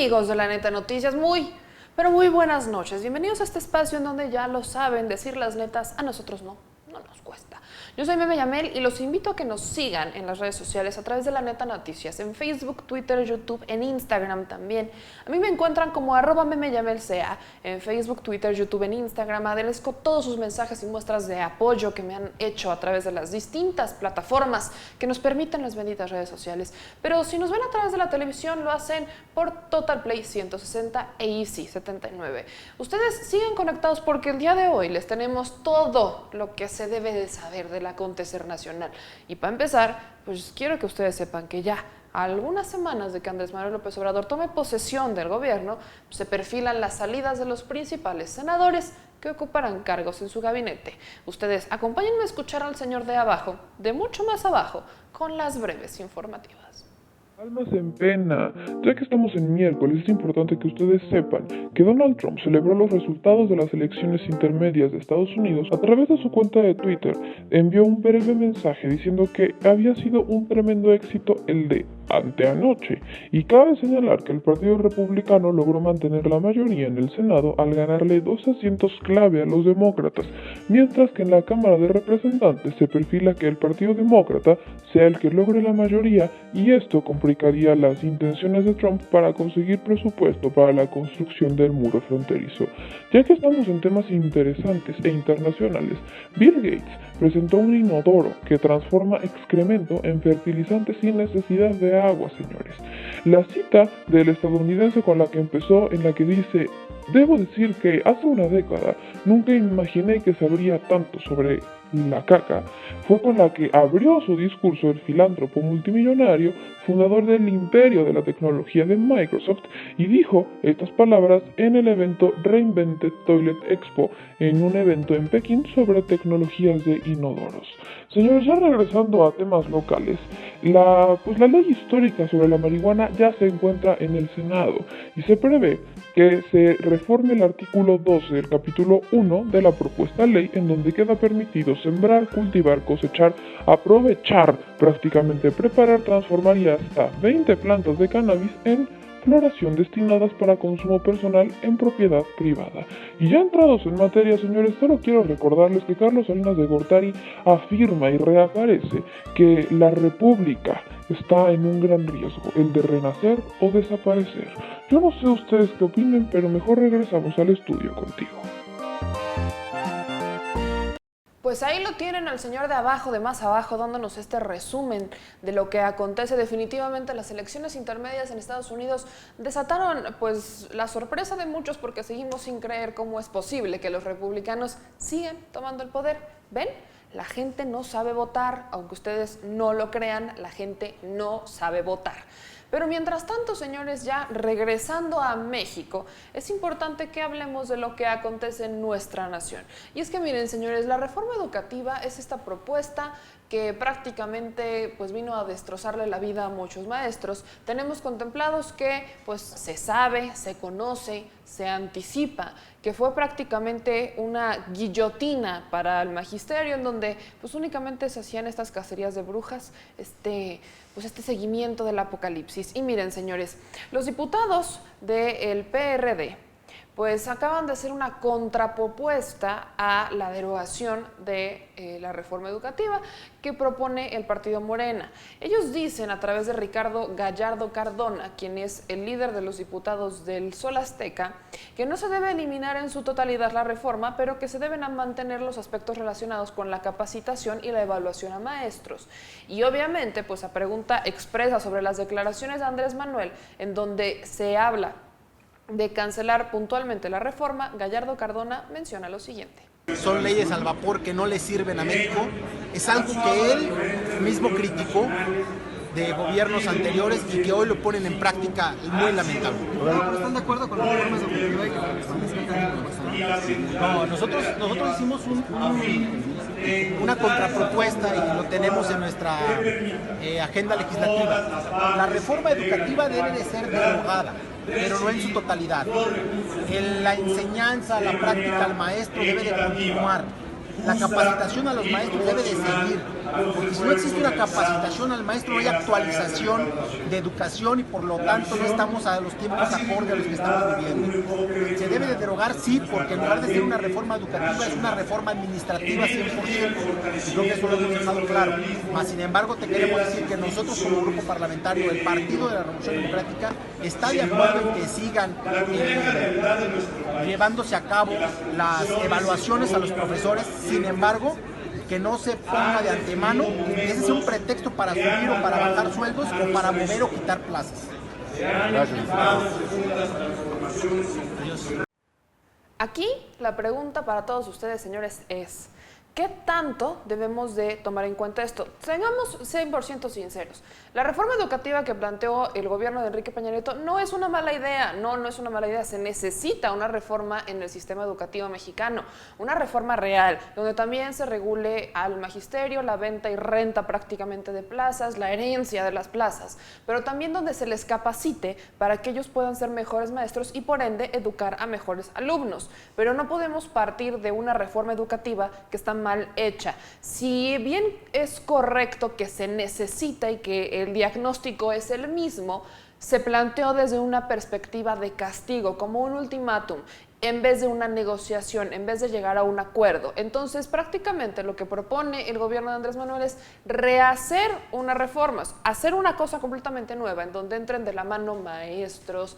Amigos de La Neta Noticias, pero muy buenas noches. Bienvenidos a este espacio en donde ya lo saben, decir las netas a nosotros no nos cuesta. Yo soy Meme Yamel y los invito a que nos sigan en las redes sociales a través de La Neta Noticias, en Facebook, Twitter, YouTube, en Instagram también. A mí me encuentran como @memeyamelca, en Facebook, Twitter, YouTube, en Instagram. Agradezco todos sus mensajes y muestras de apoyo que me han hecho a través de las distintas plataformas que nos permiten las benditas redes sociales. Pero si nos ven a través de la televisión, lo hacen por Total Play 160 e Easy 79. Ustedes siguen conectados porque el día de hoy les tenemos todo lo que se debe de saber del acontecer nacional. Y para empezar, pues quiero que ustedes sepan que ya a algunas semanas de que Andrés Manuel López Obrador tome posesión del gobierno, se perfilan las salidas de los principales senadores que ocuparán cargos en su gabinete. Ustedes acompáñenme a escuchar al señor de abajo, de mucho más abajo, con las breves informativas. Almas en pena. Ya que estamos en miércoles, es importante que ustedes sepan que Donald Trump celebró los resultados de las elecciones intermedias de Estados Unidos. A través de su cuenta de Twitter, envió un breve mensaje diciendo que había sido un tremendo éxito el de anteanoche. Y cabe señalar que el Partido Republicano logró mantener la mayoría en el Senado al ganarle 2 asientos clave a los demócratas, mientras que en la Cámara de Representantes se perfila que el Partido Demócrata sea el que logre la mayoría, y esto complicaría las intenciones de Trump para conseguir presupuesto para la construcción del muro fronterizo. Ya que estamos en temas interesantes e internacionales, Bill Gates presentó un inodoro que transforma excremento en fertilizante sin necesidad de agua, señores. La cita del estadounidense con la que empezó, en la que dice: debo decir que hace una década nunca imaginé que sabría tanto sobre la caca, fue con la que abrió su discurso el filántropo multimillonario, fundador del imperio de la tecnología de Microsoft, y dijo estas palabras en el evento Reinvented Toilet Expo, en un evento en Pekín sobre tecnologías de inodoros. Señores, ya regresando a temas locales, la ley histórica sobre la marihuana ya se encuentra en el Senado y se prevé que se reforme el artículo 12 del capítulo 1 de la propuesta ley, en donde queda permitido sembrar, cultivar, cosechar, aprovechar, prácticamente preparar, transformar y hasta 20 plantas de cannabis en floración destinadas para consumo personal en propiedad privada. Y ya entrados en materia, señores, solo quiero recordarles que Carlos Salinas de Gortari afirma y reaparece que la República está en un gran riesgo, el de renacer o desaparecer. Yo no sé ustedes qué opinen, pero mejor regresamos al estudio contigo. Pues ahí lo tienen al señor de abajo, de más abajo, dándonos este resumen de lo que acontece. Definitivamente las elecciones intermedias en Estados Unidos desataron pues la sorpresa de muchos, porque seguimos sin creer cómo es posible que los republicanos sigan tomando el poder. ¿Ven? La gente no sabe votar, aunque ustedes no lo crean, la gente no sabe votar. Pero mientras tanto, señores, ya regresando a México, es importante que hablemos de lo que acontece en nuestra nación. Y es que miren, señores, la reforma educativa es esta propuesta que prácticamente pues vino a destrozarle la vida a muchos maestros. Tenemos contemplados que pues se sabe, se conoce, se anticipa que fue prácticamente una guillotina para el magisterio, en donde pues únicamente se hacían estas cacerías de brujas, este seguimiento del apocalipsis. Y miren, señores, los diputados del PRD pues acaban de hacer una contrapropuesta a la derogación de la reforma educativa que propone el partido Morena. Ellos dicen, a través de Ricardo Gallardo Cardona, quien es el líder de los diputados del Sol Azteca, que no se debe eliminar en su totalidad la reforma, pero que se deben mantener los aspectos relacionados con la capacitación y la evaluación a maestros. Y obviamente, pues a pregunta expresa sobre las declaraciones de Andrés Manuel, en donde se habla de cancelar puntualmente la reforma, Gallardo Cardona menciona lo siguiente. Son leyes al vapor que no le sirven a México. Es algo que él mismo criticó de gobiernos anteriores y que hoy lo ponen en práctica, muy lamentable. ¿Pero están de acuerdo con las reformas educativas y que la establezcan? No, nosotros hicimos una contrapropuesta y lo tenemos en nuestra agenda legislativa. La reforma educativa debe de ser derogada, pero no en su totalidad. La enseñanza, la práctica al maestro debe de continuar. La capacitación a los maestros debe de seguir, porque si no existe una capacitación al maestro no hay actualización de educación y por lo tanto no estamos a los tiempos acorde a los que estamos viviendo. Se debe de derogar, sí, porque en lugar de ser una reforma educativa es una reforma administrativa 100%, y creo que eso lo hemos dejado claro. Mas, sin embargo, te queremos decir que nosotros como grupo parlamentario, el Partido de la Revolución Democrática, está de acuerdo en que sigan llevándose a cabo las evaluaciones a los profesores, sin embargo, que no se ponga de antemano ese es un pretexto para subir o para bajar sueldos o para mover o quitar plazas. Aquí la pregunta para todos ustedes, señores, es ¿qué tanto debemos de tomar en cuenta esto? Seamos 100% sinceros. La reforma educativa que planteó el gobierno de Enrique Peña Nieto no es una mala idea, no es una mala idea. Se necesita una reforma en el sistema educativo mexicano, una reforma real, donde también se regule al magisterio, la venta y renta prácticamente de plazas, la herencia de las plazas, pero también donde se les capacite para que ellos puedan ser mejores maestros y por ende educar a mejores alumnos. Pero no podemos partir de una reforma educativa que está mal hecha. Si bien es correcto que se necesita y que el diagnóstico es el mismo, se planteó desde una perspectiva de castigo, como un ultimátum, en vez de una negociación, en vez de llegar a un acuerdo. Entonces, prácticamente lo que propone el gobierno de Andrés Manuel es rehacer unas reformas, hacer una cosa completamente nueva, en donde entren de la mano maestros,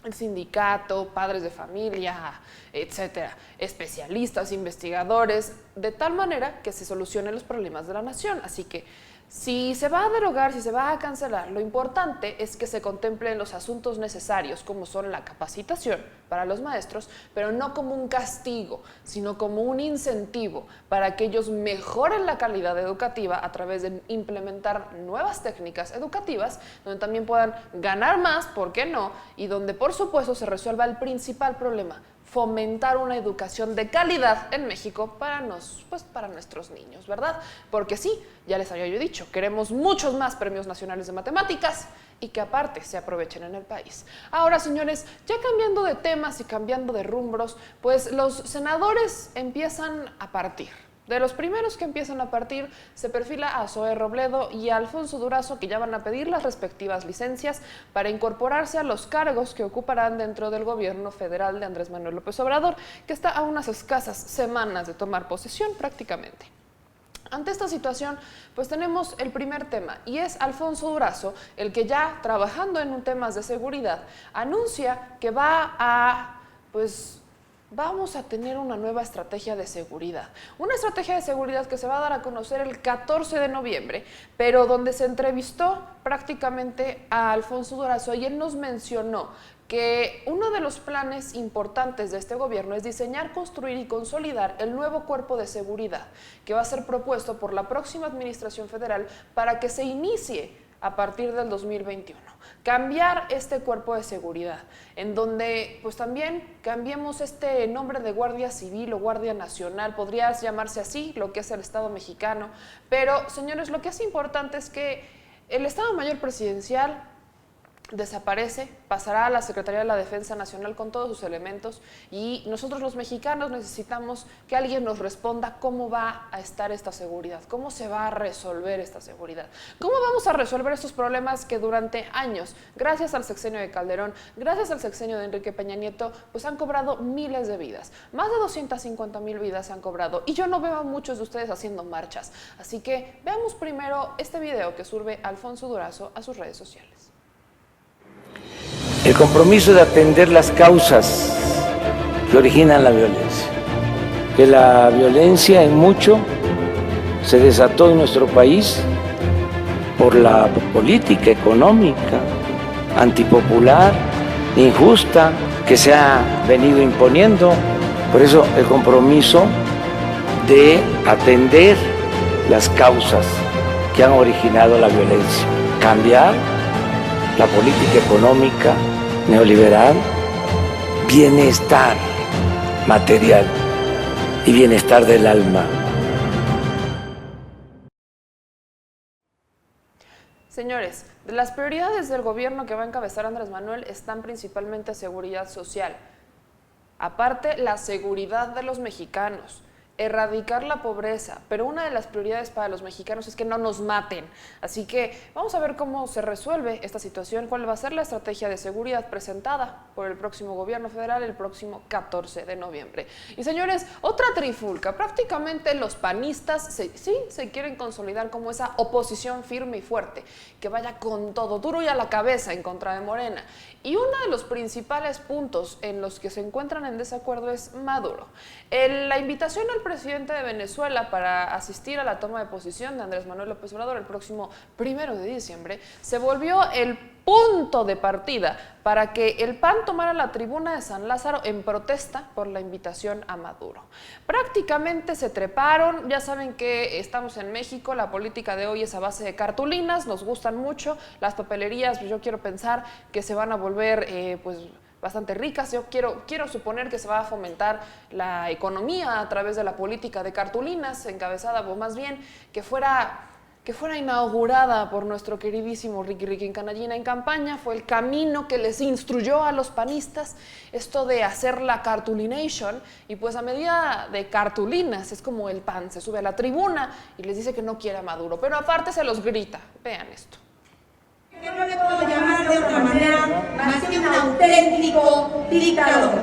el sindicato, padres de familia, etcétera, especialistas, investigadores, de tal manera que se solucionen los problemas de la nación. Así que si se va a derogar, si se va a cancelar, lo importante es que se contemplen los asuntos necesarios, como son la capacitación para los maestros, pero no como un castigo, sino como un incentivo para que ellos mejoren la calidad educativa a través de implementar nuevas técnicas educativas, donde también puedan ganar más, ¿por qué no? Y donde, por supuesto, se resuelva el principal problema: fomentar una educación de calidad en México para nuestros niños, ¿verdad? Porque sí, ya les había yo dicho, queremos muchos más premios nacionales de matemáticas y que aparte se aprovechen en el país. Ahora, señores, ya cambiando de temas y cambiando de rumbros, pues los senadores empiezan a partir. De los primeros que empiezan a partir se perfila a Zoé Robledo y a Alfonso Durazo, que ya van a pedir las respectivas licencias para incorporarse a los cargos que ocuparán dentro del gobierno federal de Andrés Manuel López Obrador, que está a unas escasas semanas de tomar posesión prácticamente. Ante esta situación, pues tenemos el primer tema, y es Alfonso Durazo, el que ya trabajando en temas de seguridad anuncia que vamos a tener una nueva estrategia de seguridad. Una estrategia de seguridad que se va a dar a conocer el 14 de noviembre, pero donde se entrevistó prácticamente a Alfonso Durazo y él nos mencionó que uno de los planes importantes de este gobierno es diseñar, construir y consolidar el nuevo cuerpo de seguridad que va a ser propuesto por la próxima administración federal para que se inicie a partir del 2021. Cambiar este cuerpo de seguridad, en donde pues también cambiemos este nombre de Guardia Civil o Guardia Nacional, podría llamarse así, lo que es el Estado mexicano, pero señores, lo que es importante es que el Estado Mayor Presidencial desaparece, pasará a la Secretaría de la Defensa Nacional con todos sus elementos y nosotros los mexicanos necesitamos que alguien nos responda cómo va a estar esta seguridad, cómo se va a resolver esta seguridad, cómo vamos a resolver estos problemas que durante años, gracias al sexenio de Calderón, gracias al sexenio de Enrique Peña Nieto, pues han cobrado miles de vidas, más de 250,000 vidas se han cobrado y yo no veo a muchos de ustedes haciendo marchas, así que veamos primero este video que sube Alfonso Durazo a sus redes sociales. El compromiso de atender las causas que originan la violencia. Que la violencia en mucho se desató en nuestro país por la política económica antipopular, injusta, que se ha venido imponiendo. Por eso el compromiso de atender las causas que han originado la violencia. Cambiar la política económica neoliberal, bienestar material y bienestar del alma. Señores, de las prioridades del gobierno que va a encabezar Andrés Manuel están principalmente seguridad social. Aparte, la seguridad de los mexicanos, erradicar la pobreza, pero una de las prioridades para los mexicanos es que no nos maten. Así que vamos a ver cómo se resuelve esta situación, cuál va a ser la estrategia de seguridad presentada por el próximo gobierno federal el próximo 14 de noviembre. Y señores, otra trifulca, prácticamente los panistas se quieren consolidar como esa oposición firme y fuerte, que vaya con todo, duro y a la cabeza en contra de Morena. Y uno de los principales puntos en los que se encuentran en desacuerdo es Maduro. La invitación al presidente de Venezuela para asistir a la toma de posición de Andrés Manuel López Obrador el próximo 1 de diciembre se volvió el punto de partida para que el PAN tomara la tribuna de San Lázaro en protesta por la invitación a Maduro. Prácticamente se treparon, ya saben que estamos en México, la política de hoy es a base de cartulinas, nos gustan mucho, las papelerías, yo quiero pensar que se van a volver bastante ricas. Yo quiero suponer que se va a fomentar la economía a través de la política de cartulinas, encabezada, o más bien que fuera inaugurada por nuestro queridísimo Ricky Canallina en campaña. Fue el camino que les instruyó a los panistas esto de hacer la cartulination, y pues a medida de cartulinas es como el PAN se sube a la tribuna y les dice que no quiere a Maduro, pero aparte se los grita. Vean esto. Que no le puedo llamar de otra manera más que un auténtico dictador.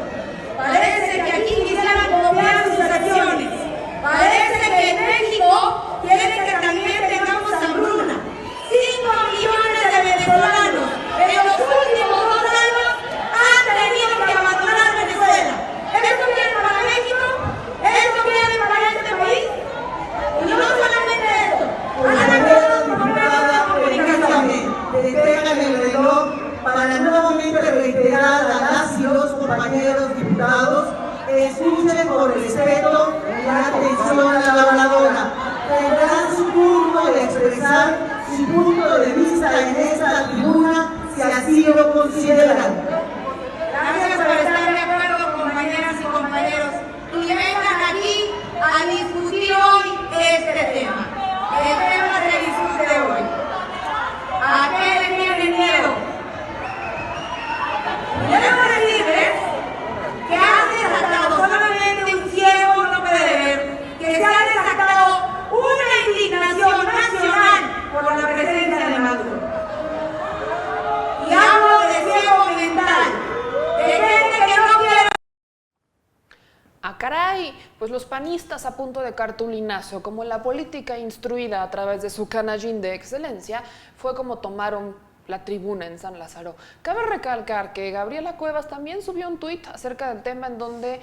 Parece que aquí quisieran copiar sus acciones. Parece que en México quieren que también tengamos hambruna. 5 millones de venezolanos en los últimos 2 años han tenido que abandonar Venezuela. ¿Eso viene para México? ¿Eso viene para este país? Y no solamente esto, detengan el reloj para nuevamente reiterar a las y los compañeros diputados que escuchen con respeto y atención a la oradora. Tendrán su turno de expresar su punto de vista en esta tribuna si así lo consideran. Gracias por estar de acuerdo, compañeras y compañeros, y vengan aquí a discutir hoy este tema. El tema se discute hoy. ¿A qué le tienen miedo? Debo decirles que han desatado, solamente un ciego no puede ver, que se ha desatado una indignación nacional por la presencia de Maduro. Y hablo de ciego mental, de gente que no quiere. ¡Ah, caray! Pues los panistas a punto de cartulinazo, como la política instruida a través de su canallín de excelencia, fue como tomaron la tribuna en San Lázaro. Cabe recalcar que Gabriela Cuevas también subió un tuit acerca del tema en donde,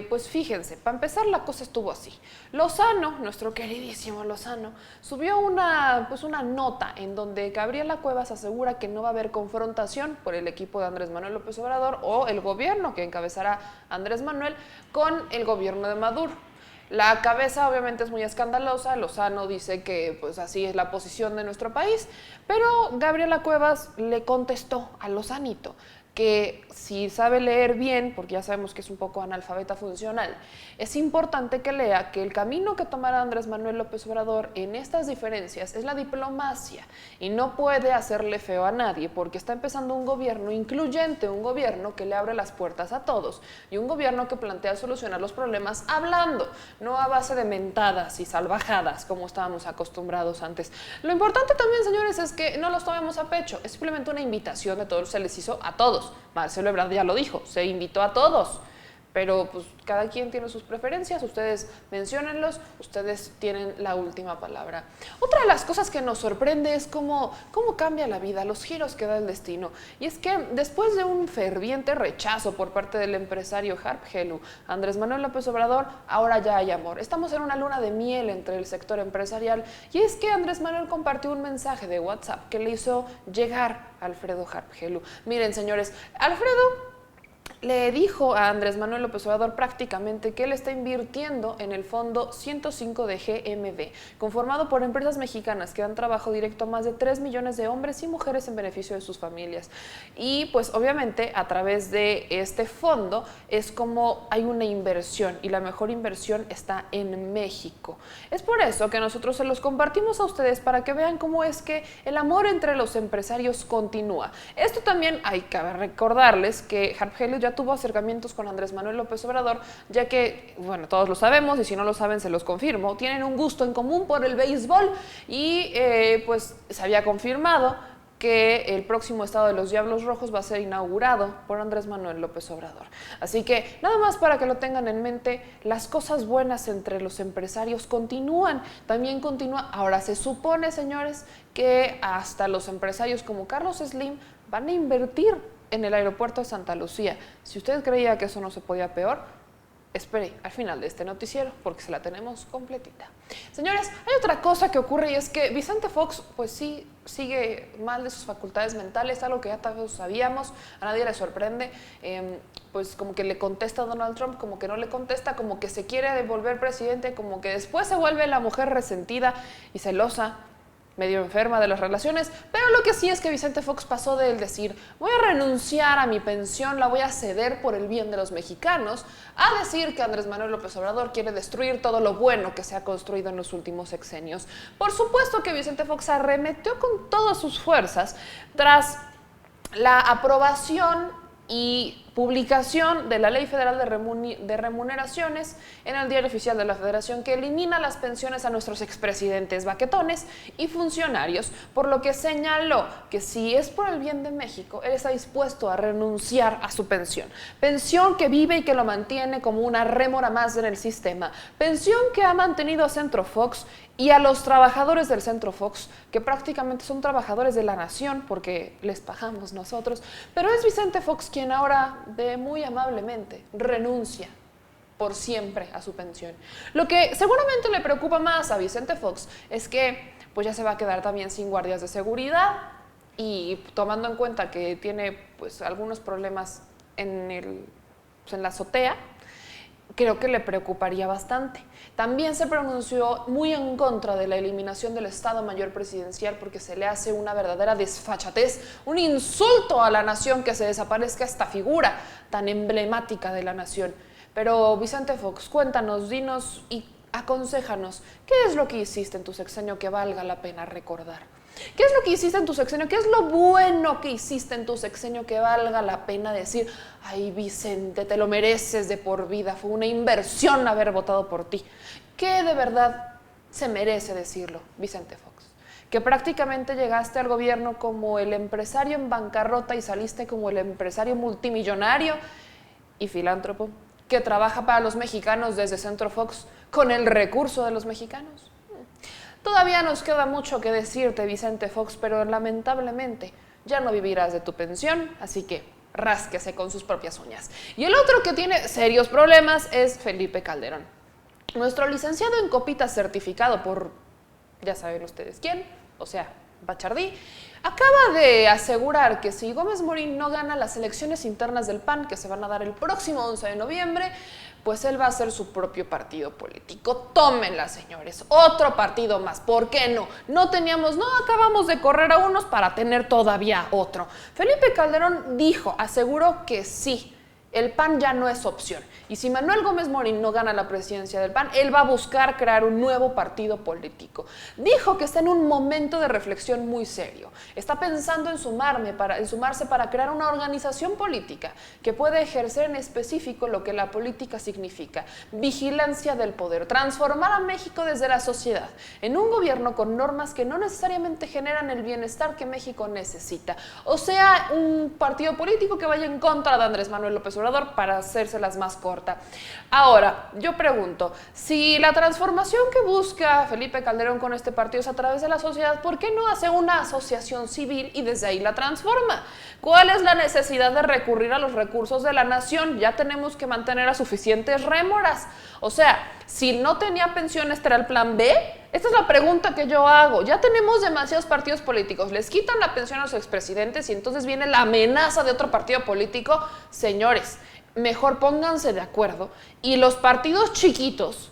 pues fíjense, para empezar la cosa estuvo así. Lozano, nuestro queridísimo Lozano, subió una nota en donde Gabriela Cuevas asegura que no va a haber confrontación por el equipo de Andrés Manuel López Obrador o el gobierno que encabezará Andrés Manuel con el gobierno de Maduro. La cabeza obviamente es muy escandalosa, Lozano dice que pues así es la posición de nuestro país, pero Gabriela Cuevas le contestó a Lozanito que si sabe leer bien, porque ya sabemos que es un poco analfabeta funcional, es importante que lea que el camino que tomará Andrés Manuel López Obrador en estas diferencias es la diplomacia y no puede hacerle feo a nadie porque está empezando un gobierno incluyente, un gobierno que le abre las puertas a todos y un gobierno que plantea solucionar los problemas hablando, no a base de mentadas y salvajadas como estábamos acostumbrados antes. Lo importante también, señores, es que no los tomemos a pecho, es simplemente una invitación de todos, se les hizo a todos. Marcelo Ebrard ya lo dijo, se invitó a todos, pero pues cada quien tiene sus preferencias, ustedes menciónenlos, ustedes tienen la última palabra. Otra de las cosas que nos sorprende es cómo cambia la vida, los giros que da el destino, y es que después de un ferviente rechazo por parte del empresario Harp Helú, Andrés Manuel López Obrador, ahora ya hay amor. Estamos en una luna de miel entre el sector empresarial, y es que Andrés Manuel compartió un mensaje de WhatsApp que le hizo llegar a Alfredo Harp Helú. Miren, señores, Alfredo le dijo a Andrés Manuel López Obrador prácticamente que él está invirtiendo en el fondo 105 de GMB, conformado por empresas mexicanas que dan trabajo directo a más de 3 millones de hombres y mujeres en beneficio de sus familias. Y pues obviamente a través de este fondo es como hay una inversión y la mejor inversión está en México. Es por eso que nosotros se los compartimos a ustedes para que vean cómo es que el amor entre los empresarios continúa. Esto también hay que recordarles que Harp Helú ya tuvo acercamientos con Andrés Manuel López Obrador, ya que, bueno, todos lo sabemos, y si no lo saben se los confirmo, tienen un gusto en común por el béisbol y pues se había confirmado que el próximo estado de los Diablos Rojos va a ser inaugurado por Andrés Manuel López Obrador. Así que, nada más para que lo tengan en mente, las cosas buenas entre los empresarios continúan, también continúa. Ahora se supone, señores, que hasta los empresarios como Carlos Slim van a invertir en el aeropuerto de Santa Lucía. Si usted creía que eso no se podía peor, espere al final de este noticiero porque se la tenemos completita. Señores, hay otra cosa que ocurre y es que Vicente Fox, pues sí, sigue mal de sus facultades mentales, algo que ya todos sabíamos, a nadie le sorprende, pues como que le contesta a Donald Trump, como que no le contesta, como que se quiere devolver presidente, como que después se vuelve la mujer resentida y celosa, medio enferma de las relaciones, pero lo que sí es que Vicente Fox pasó de decir voy a renunciar a mi pensión, la voy a ceder por el bien de los mexicanos, a decir que Andrés Manuel López Obrador quiere destruir todo lo bueno que se ha construido en los últimos sexenios. Por supuesto que Vicente Fox arremetió con todas sus fuerzas tras la aprobación y publicación de la Ley Federal de Remuneraciones en el Diario Oficial de la Federación, que elimina las pensiones a nuestros expresidentes baquetones y funcionarios, por lo que señaló que si es por el bien de México, él está dispuesto a renunciar a su pensión. Pensión que vive y que lo mantiene como una rémora más en el sistema. Pensión que ha mantenido a Centro Fox y a los trabajadores del Centro Fox, que prácticamente son trabajadores de la nación porque les pagamos nosotros, pero es Vicente Fox quien ahora muy amablemente renuncia por siempre a su pensión. Lo que seguramente le preocupa más a Vicente Fox es que pues ya se va a quedar también sin guardias de seguridad y tomando en cuenta que tiene pues algunos problemas en la azotea, creo que le preocuparía bastante. También se pronunció muy en contra de la eliminación del Estado Mayor Presidencial porque se le hace una verdadera desfachatez, un insulto a la nación que se desaparezca esta figura tan emblemática de la nación. Pero Vicente Fox, cuéntanos, dinos y aconséjanos, ¿qué es lo que hiciste en tu sexenio que valga la pena recordar? ¿Qué es lo que hiciste en tu sexenio? ¿Qué es lo bueno que hiciste en tu sexenio que valga la pena decir, ay Vicente, te lo mereces de por vida, fue una inversión haber votado por ti? ¿Qué de verdad se merece decirlo, Vicente Fox? Que prácticamente llegaste al gobierno como el empresario en bancarrota y saliste como el empresario multimillonario y filántropo que trabaja para los mexicanos desde Centro Fox con el recurso de los mexicanos. Todavía nos queda mucho que decirte, Vicente Fox, pero lamentablemente ya no vivirás de tu pensión, así que rásquese con sus propias uñas. Y el otro que tiene serios problemas es Felipe Calderón. Nuestro licenciado en copitas certificado por, ya saben ustedes quién, o sea, Bacardí, acaba de asegurar que si Gómez Morín no gana las elecciones internas del PAN, que se van a dar el próximo 11 de noviembre, pues él va a hacer su propio partido político. Tómenla, señores, otro partido más. ¿Por qué no? No acabamos de correr a unos para tener todavía otro. Felipe Calderón aseguró que sí, el PAN ya no es opción. Y si Manuel Gómez Morín no gana la presidencia del PAN, él va a buscar crear un nuevo partido político. Dijo que está en un momento de reflexión muy serio. Está pensando en sumarse para crear una organización política que pueda ejercer en específico lo que la política significa: vigilancia del poder, transformar a México desde la sociedad en un gobierno con normas que no necesariamente generan el bienestar que México necesita. O sea, un partido político que vaya en contra de Andrés Manuel López Obrador, para hacérselas más cortas. Ahora, yo pregunto, si la transformación que busca Felipe Calderón con este partido es a través de la sociedad, ¿por qué no hace una asociación civil y desde ahí la transforma? ¿Cuál es la necesidad de recurrir a los recursos de la nación? Ya tenemos que mantener a suficientes rémoras. O sea, si no tenía pensiones, ¿era el plan B? Esta es la pregunta que yo hago. Ya tenemos demasiados partidos políticos, les quitan la pensión a los expresidentes y entonces viene la amenaza de otro partido político. Señores, mejor pónganse de acuerdo y los partidos chiquitos,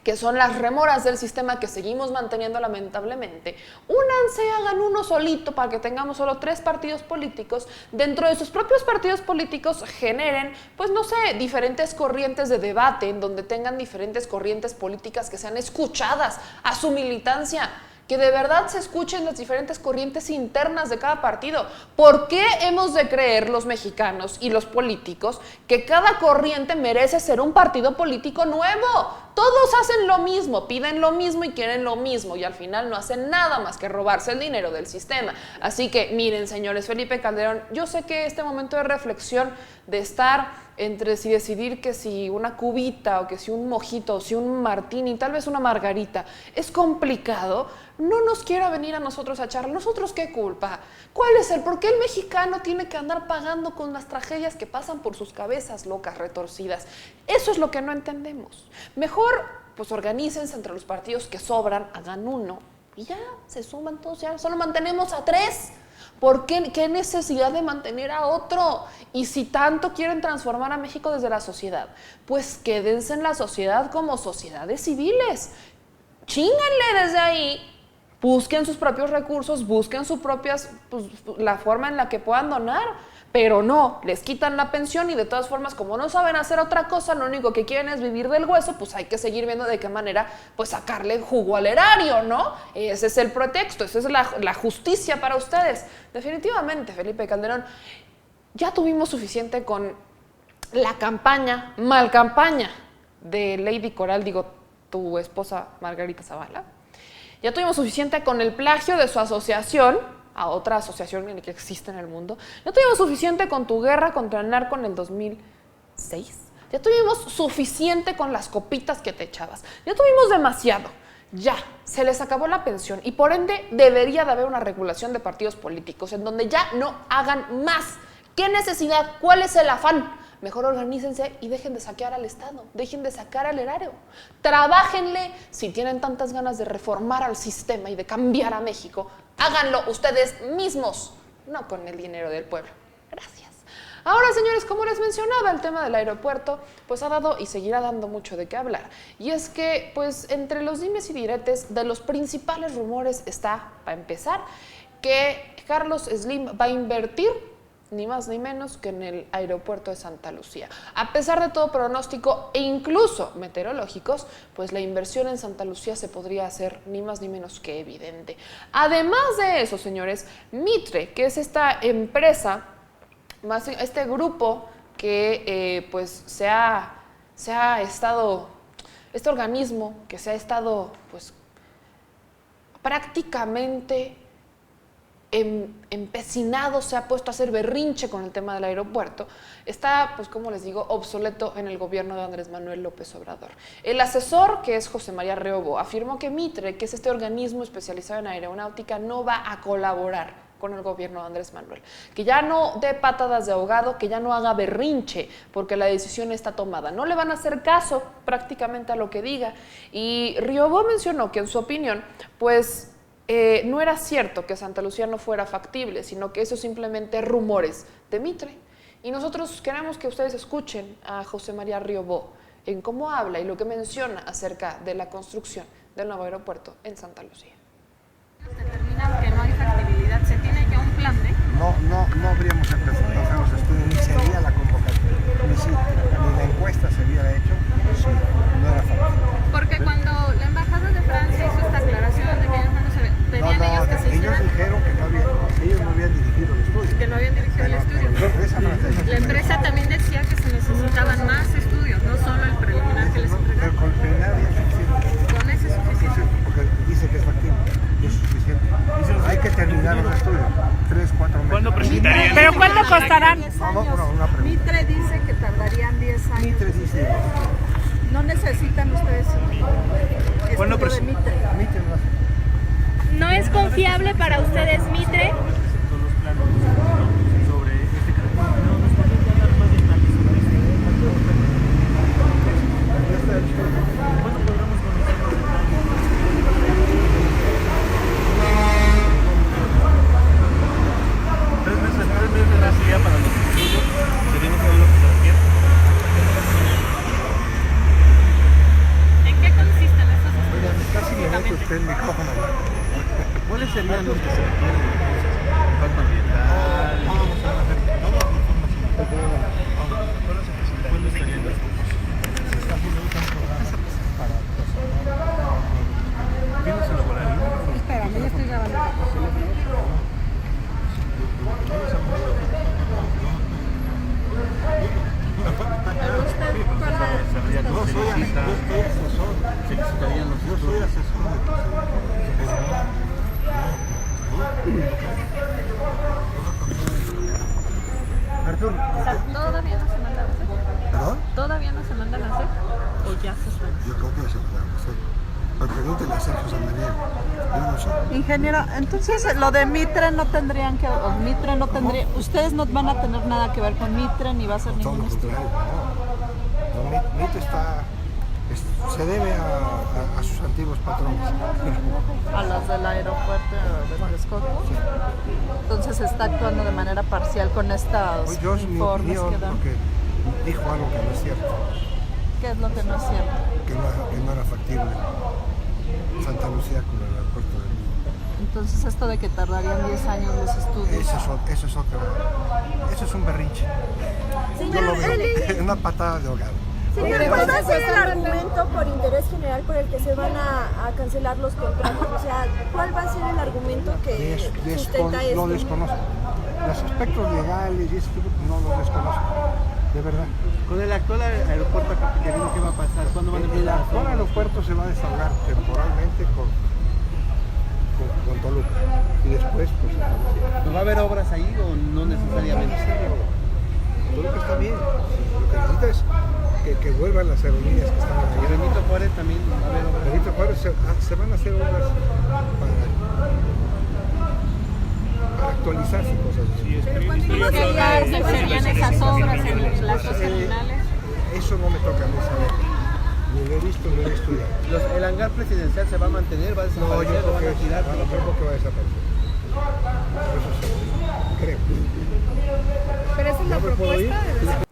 que son las rémoras del sistema que seguimos manteniendo lamentablemente, únanse, hagan uno solito para que tengamos solo 3 partidos políticos. Dentro de sus propios partidos políticos generen, pues no sé, diferentes corrientes de debate en donde tengan diferentes corrientes políticas que sean escuchadas a su militancia, que de verdad se escuchen las diferentes corrientes internas de cada partido. ¿Por qué hemos de creer los mexicanos y los políticos que cada corriente merece ser un partido político nuevo? Todos hacen lo mismo, piden lo mismo y quieren lo mismo y al final no hacen nada más que robarse el dinero del sistema. Así que miren, señores, Felipe Calderón, yo sé que este momento de reflexión, de estar entre si decidir que si una cubita o que si un mojito o si un martini, tal vez una margarita, es complicado. No nos quiera venir a nosotros a charlar. ¿Nosotros qué culpa? ¿Cuál es por qué el mexicano tiene que andar pagando con las tragedias que pasan por sus cabezas locas, retorcidas? Eso es lo que no entendemos. Mejor, pues organícense entre los partidos que sobran, hagan uno y ya, se suman todos, ya solo mantenemos a 3. ¿Por qué? ¿Qué necesidad de mantener a otro? Y si tanto quieren transformar a México desde la sociedad, pues quédense en la sociedad como sociedades civiles. Chínganle desde ahí. Busquen sus propios recursos, busquen sus propias, pues, la forma en la que puedan donar, pero no, les quitan la pensión y de todas formas, como no saben hacer otra cosa, lo único que quieren es vivir del hueso, pues hay que seguir viendo de qué manera, pues sacarle jugo al erario, ¿no? Ese es el pretexto, esa es la justicia para ustedes. Definitivamente, Felipe Calderón, ya tuvimos suficiente con la campaña, mal campaña de Lady Coral, digo, tu esposa Margarita Zavala. Ya tuvimos suficiente con el plagio de su asociación a otra asociación que existe en el mundo. Ya tuvimos suficiente con tu guerra contra el narco en el 2006. Ya tuvimos suficiente con las copitas que te echabas. Ya tuvimos demasiado. Ya, se les acabó la pensión y por ende debería de haber una regulación de partidos políticos en donde ya no hagan más. ¿Qué necesidad? ¿Cuál es el afán? Mejor organícense y dejen de saquear al Estado, dejen de sacar al erario. Trabájenle, si tienen tantas ganas de reformar al sistema y de cambiar a México, háganlo ustedes mismos, no con el dinero del pueblo. Gracias. Ahora, señores, como les mencionaba, el tema del aeropuerto, pues ha dado y seguirá dando mucho de qué hablar. Y es que, pues, entre los dimes y diretes, de los principales rumores está, para empezar, que Carlos Slim va a invertir ni más ni menos que en el aeropuerto de Santa Lucía. A pesar de todo pronóstico e incluso meteorológicos, pues la inversión en Santa Lucía se podría hacer ni más ni menos que evidente. Además de eso, señores, Mitre, que es esta empresa, este grupo que pues se ha estado, este organismo que se ha estado pues prácticamente empecinado, se ha puesto a hacer berrinche con el tema del aeropuerto, está, pues como les digo, obsoleto en el gobierno de Andrés Manuel López Obrador. El asesor, que es José María Riobó, afirmó que Mitre, que es este organismo especializado en aeronáutica, no va a colaborar con el gobierno de Andrés Manuel, que ya no dé patadas de ahogado, que ya no haga berrinche, porque la decisión está tomada. No le van a hacer caso prácticamente a lo que diga. Y Riobó mencionó que en su opinión, pues no era cierto que Santa Lucía no fuera factible, sino que eso simplemente rumores de Mitre. Y nosotros queremos que ustedes escuchen a José María Riobó en cómo habla y lo que menciona acerca de la construcción del nuevo aeropuerto en Santa Lucía. Determinan que no hay factibilidad, ¿se tiene ya un plan B? No habríamos empezado a hacer los estudios, ni sería la convocatoria, ni la encuesta se hubiera hecho, sí, no era factible. Porque cuando la embajada de Francia hizo esta aclaración de que ellos no se pedían ellos que se hicieran... Ellos dijeron que ellos no habían dirigido el estudio. Que no habían dirigido el estudio. La empresa también decía que se necesitaban más estudios, no solo el preliminar que les entregaron. Pero con el preliminar ya es suficiente. Con ese es suficiente. Porque dice que es factible, es suficiente. Hay que terminar los estudios, 3-4 meses. ¿Cuándo presentarían? ¿Pero cuánto costarán? Una pregunta. Mitre dice que tardarían 10 años. Mitre dice... No necesitan ustedes ¿Cuándo estudio de Mitre. Mitre no hace. ¿No es confiable para ustedes Mitre? ¿En qué consisten estos estudios? Casi le meto usted el micrófono. ¿Cuáles serían los que se requieren? Impacto ambiental. ¿Cuándo estarían los cursos? Se está haciendo un programa para personas. ¿Tienes el laborario? Espérame. necesita, se necesitarían los Yo soy asesor Artur, ¿Todavía no se mandan a hacer? ¿perdón? ¿Todavía no se mandan a hacer? ¿O ya se están? Yo creo que se puede hacer. Pero pregúntele a Sergio Samaniego. Yo no sé. Ingeniero, entonces lo de Mitre no tendrían que, o Mitre no tendría, ustedes no van a tener nada que ver con Mitre ni va a ser Todo ningún lo estudio. contrario, no. MIT se debe a sus antiguos patrones. A los del aeropuerto de Texcoco. Entonces se está actuando de manera parcial con estos Pues yo es mi informes opinión, que dan. porque dijo algo que no es cierto, ¿Qué es lo que no es cierto? que no era factible Santa Lucía con el aeropuerto de Lima. Entonces esto de que tardarían 10 años los estudios. Eso es un berrinche. Yo lo veo una patada de ahogado. Señor, ¿cuál va a ser el argumento por interés general por el que se van a cancelar los contratos? O sea, ¿cuál va a ser el argumento que sustenta esto? Lo desconozco. Los aspectos legales y esto no los desconozco, de verdad. Con el actual aeropuerto capitalino, ¿qué va a pasar? ¿Cuándo van a empezar? El actual aeropuerto se va a desahogar temporalmente con Toluca y después pues ¿No va a haber obras ahí o no necesariamente? Toluca está bien. Lo que necesita es que vuelvan las aerolíneas que están Y ahí. Benito Juárez también va a haber obras. Benito Juárez se van a hacer obras para actualizarse y cosas así. ¿Qué serían esas obras en las dos terminales? Eso no me toca a mí saber. Ni lo he visto ni lo he estudiado. ¿El hangar presidencial se va a mantener? ¿Va a No, desaparecer? yo ¿Lo van a creo tirar? que va a desaparecer. Eso sí, creo. Pero esa es la propuesta de...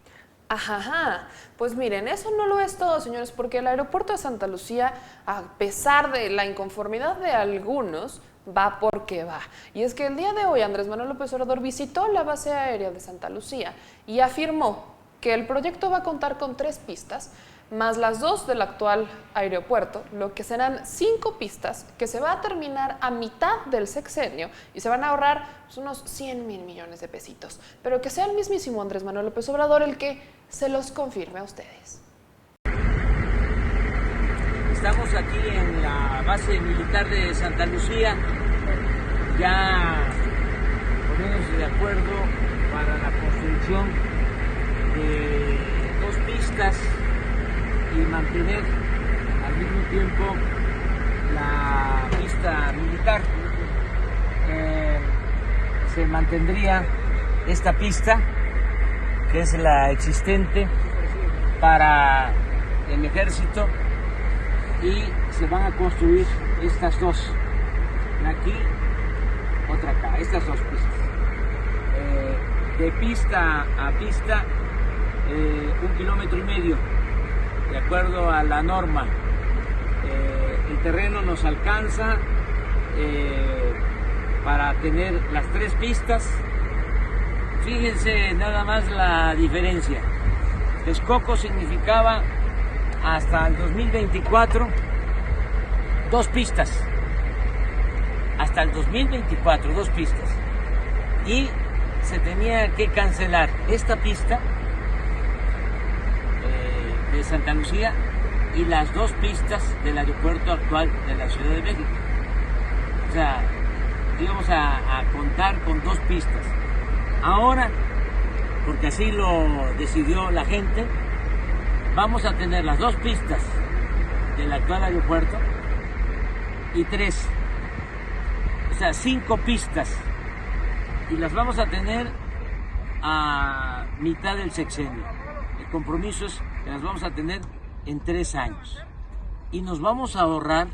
Ajá, pues miren, eso no lo es todo, señores, porque el aeropuerto de Santa Lucía, a pesar de la inconformidad de algunos, va porque va. Y es que el día de hoy Andrés Manuel López Obrador visitó la base aérea de Santa Lucía y afirmó que el proyecto va a contar con 3 pistas, más las 2 del actual aeropuerto, lo que serán 5 pistas que se va a terminar a mitad del sexenio y se van a ahorrar pues, unos 100,000 millones de pesitos. Pero que sea el mismísimo Andrés Manuel López Obrador el que se los confirme a ustedes. Estamos aquí en la base militar de Santa Lucía, ya poniéndose de acuerdo para la construcción de 2 pistas y mantener al mismo tiempo la pista militar. Se mantendría esta pista, que es la existente para el ejército, y se van a construir estas 2, una aquí, otra acá, estas 2 pistas. De pista a pista, 1,5 kilómetros, de acuerdo a la norma. El terreno nos alcanza para tener las 3 pistas. Fíjense nada más la diferencia. Texcoco significaba hasta el 2024 2 pistas. Hasta el 2024 2 pistas. Y se tenía que cancelar esta pista de Santa Lucía y las 2 pistas del aeropuerto actual de la Ciudad de México. O sea, íbamos a contar con 2 pistas. Ahora, porque así lo decidió la gente, vamos a tener las 2 pistas del actual aeropuerto y 3, o sea, 5 pistas, y las vamos a tener a mitad del sexenio. El compromiso es que las vamos a tener en 3 años y nos vamos a ahorrar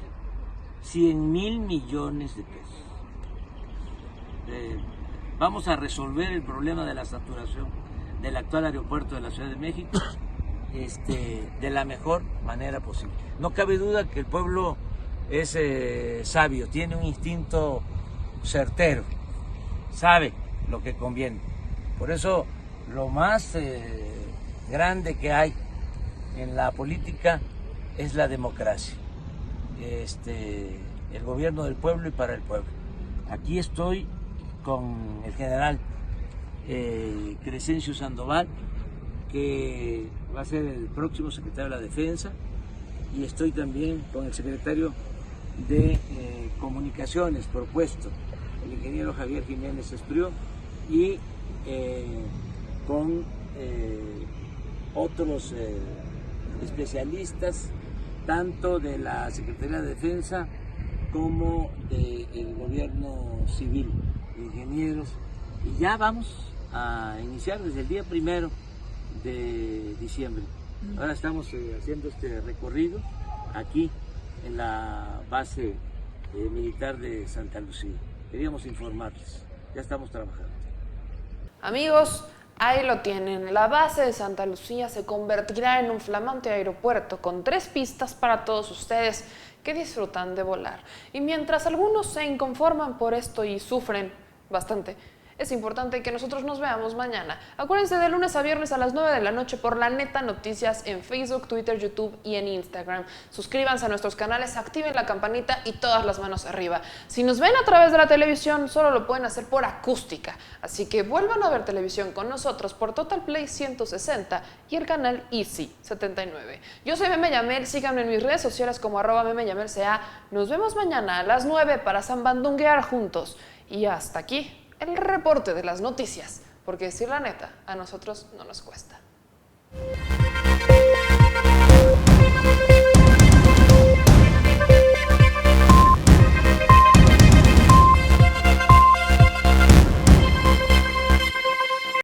100,000 millones de pesos. Vamos a resolver el problema de la saturación del actual aeropuerto de la Ciudad de México de la mejor manera posible. No cabe duda que el pueblo es sabio, tiene un instinto certero, sabe lo que conviene. Por eso lo más grande que hay en la política es la democracia, el gobierno del pueblo y para el pueblo. Aquí estoy con el general Crescencio Sandoval, que va a ser el próximo secretario de la Defensa, y estoy también con el secretario de Comunicaciones propuesto, el ingeniero Javier Jiménez Espriu, y con otros especialistas, tanto de la Secretaría de Defensa como del gobierno civil, ingenieros, y ya vamos a iniciar desde el día 1 de diciembre. Ahora estamos haciendo este recorrido aquí en la base militar de Santa Lucía. Queríamos informarles, ya estamos trabajando. Amigos, ahí lo tienen. La base de Santa Lucía se convertirá en un flamante aeropuerto con 3 pistas para todos ustedes que disfrutan de volar. Y mientras algunos se inconforman por esto y sufren bastante, es importante que nosotros nos veamos mañana. Acuérdense, de lunes a viernes a las 9 de la noche por La Neta Noticias en Facebook, Twitter, YouTube y en Instagram. Suscríbanse a nuestros canales, activen la campanita y todas las manos arriba. Si nos ven a través de la televisión, solo lo pueden hacer por acústica. Así que vuelvan a ver televisión con nosotros por Total Play 160 y el canal Easy 79. Yo soy Meme Yamel, síganme en mis redes sociales como @MemeYamelCA. Nos vemos mañana a las 9 para zambandunguear juntos. Y hasta aquí el reporte de las noticias, porque decir la neta a nosotros no nos cuesta.